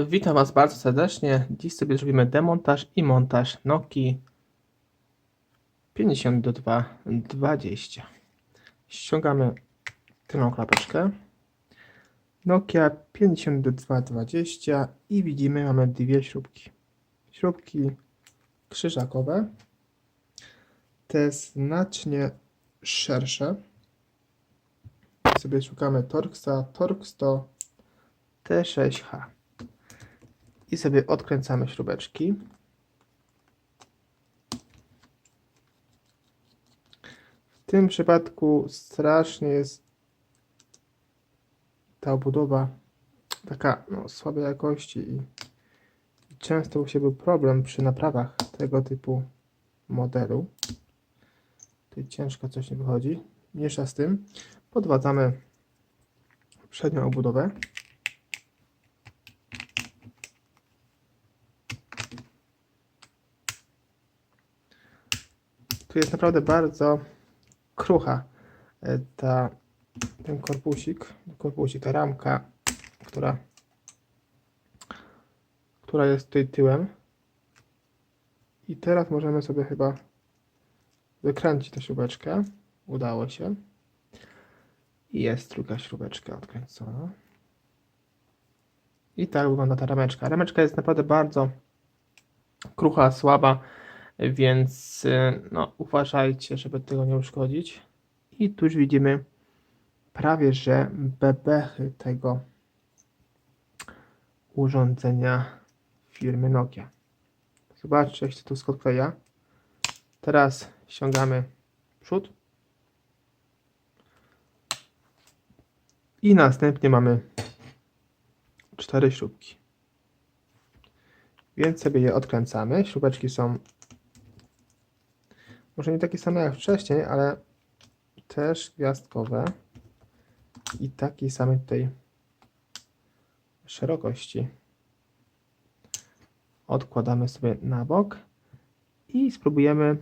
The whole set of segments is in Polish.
Witam Was bardzo serdecznie. Dziś sobie zrobimy demontaż i montaż Nokii 5220. Ściągamy tylną klapeczkę. Nokia 5220 i widzimy, mamy dwie śrubki. Śrubki krzyżakowe. Te znacznie szersze. Sobie szukamy Torxa Torx100 T6H. I sobie odkręcamy śrubeczki. W tym przypadku strasznie jest ta obudowa taka słabej jakości i często u siebie był problem przy naprawach tego typu modelu. Tutaj ciężko coś nie wychodzi. Mniejsza z tym. Podwadzamy przednią obudowę. Tu jest naprawdę bardzo krucha ten korpusik, ta ramka, która jest tutaj tyłem. I teraz możemy sobie chyba wykręcić tę śrubeczkę. Udało się. I jest druga śrubeczka odkręcona. I tak wygląda ta rameczka. Rameczka jest naprawdę bardzo krucha, słaba, więc uważajcie, żeby tego nie uszkodzić. I tu już widzimy prawie że bebechy tego urządzenia firmy Nokia. Zobaczcie, jak się to wszystko odkleja. Teraz ściągamy przód. I następnie mamy 4 śrubki. Więc sobie je odkręcamy. Śrubeczki są może nie takie same jak wcześniej, ale też gwiazdkowe. I takiej samej tutaj szerokości. Odkładamy sobie na bok i spróbujemy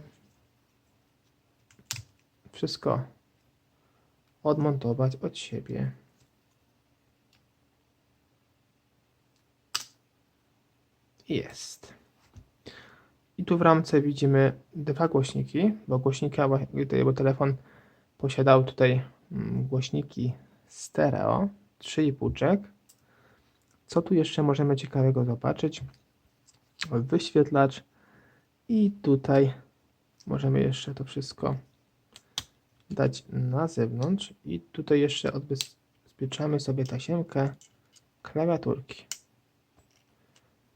wszystko odmontować od siebie. Jest. I tu w ramce widzimy dwa głośniki, bo telefon posiadał tutaj głośniki stereo, 3,5 jack. Co tu jeszcze możemy ciekawego zobaczyć? Wyświetlacz i tutaj możemy jeszcze to wszystko dać na zewnątrz i tutaj jeszcze odbezpieczamy sobie tasiemkę klawiaturki.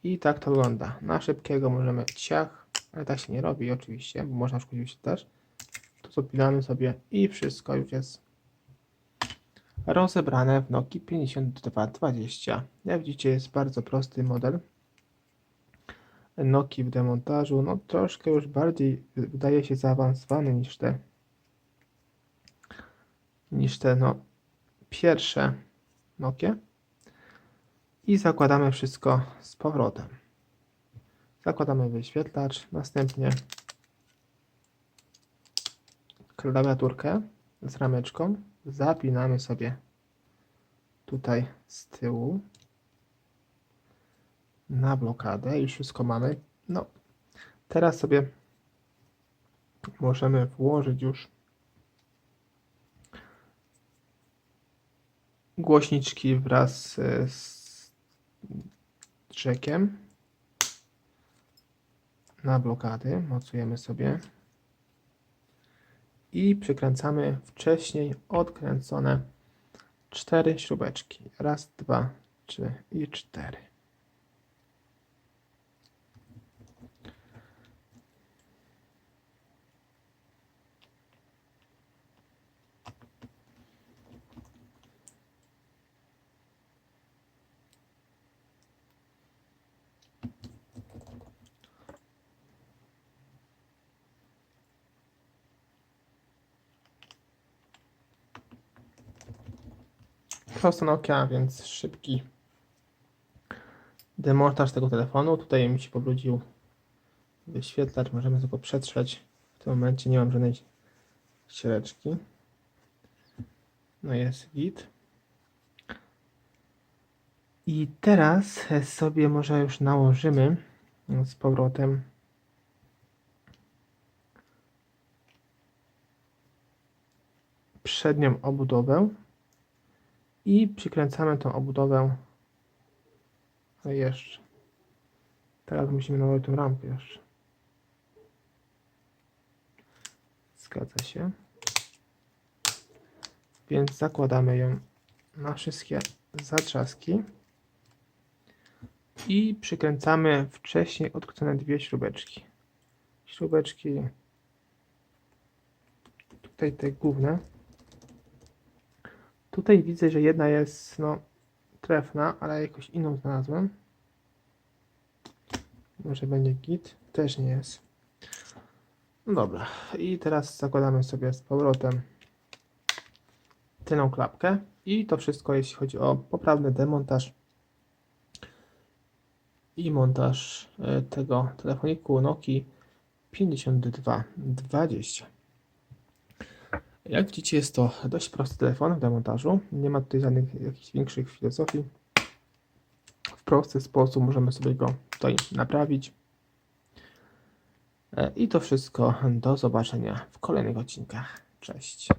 I tak to wygląda. Na szybkiego możemy ciach, ale tak się nie robi oczywiście, bo można szkodzić się też. Tu zapinamy sobie i wszystko już jest rozebrane w Nokii 5220. Jak widzicie, jest bardzo prosty model Nokii w demontażu. Troszkę już bardziej wydaje się zaawansowany niż te pierwsze Nokie. I zakładamy wszystko z powrotem. Zakładamy wyświetlacz, następnie klawiaturkę z rameczką. Zapinamy sobie tutaj z tyłu na blokadę. Już wszystko mamy. Teraz sobie możemy włożyć już głośniczki wraz z jackiem na blokady. Mocujemy sobie i przykręcamy wcześniej odkręcone 4 śrubeczki. Raz, 2, 3 i 4. Prosto Nokia, więc szybki demontaż tego telefonu. Tutaj mi się pobrudził wyświetlacz, możemy tylko przetrzeć. W tym momencie nie mam żadnej ściereczki. Jest git. I teraz sobie może już nałożymy z powrotem przednią obudowę i przykręcamy tą obudowę jeszcze. Teraz musimy nałożyć tą rampę jeszcze. Zgadza się. Więc zakładamy ją na wszystkie zatrzaski i przykręcamy wcześniej odkręcone dwie śrubeczki. Śrubeczki tutaj te główne. Tutaj widzę, że jedna jest trefna, ale jakoś inną znalazłem. Może będzie git. Też nie jest. No dobra. I teraz zakładamy sobie z powrotem tylną klapkę. I to wszystko, jeśli chodzi o poprawny demontaż i montaż tego telefoniku Nokii 5220. Jak widzicie, jest to dość prosty telefon w demontażu. Nie ma tutaj żadnych jakichś większych filozofii. W prosty sposób możemy sobie go tutaj naprawić. I to wszystko. Do zobaczenia w kolejnych odcinkach. Cześć.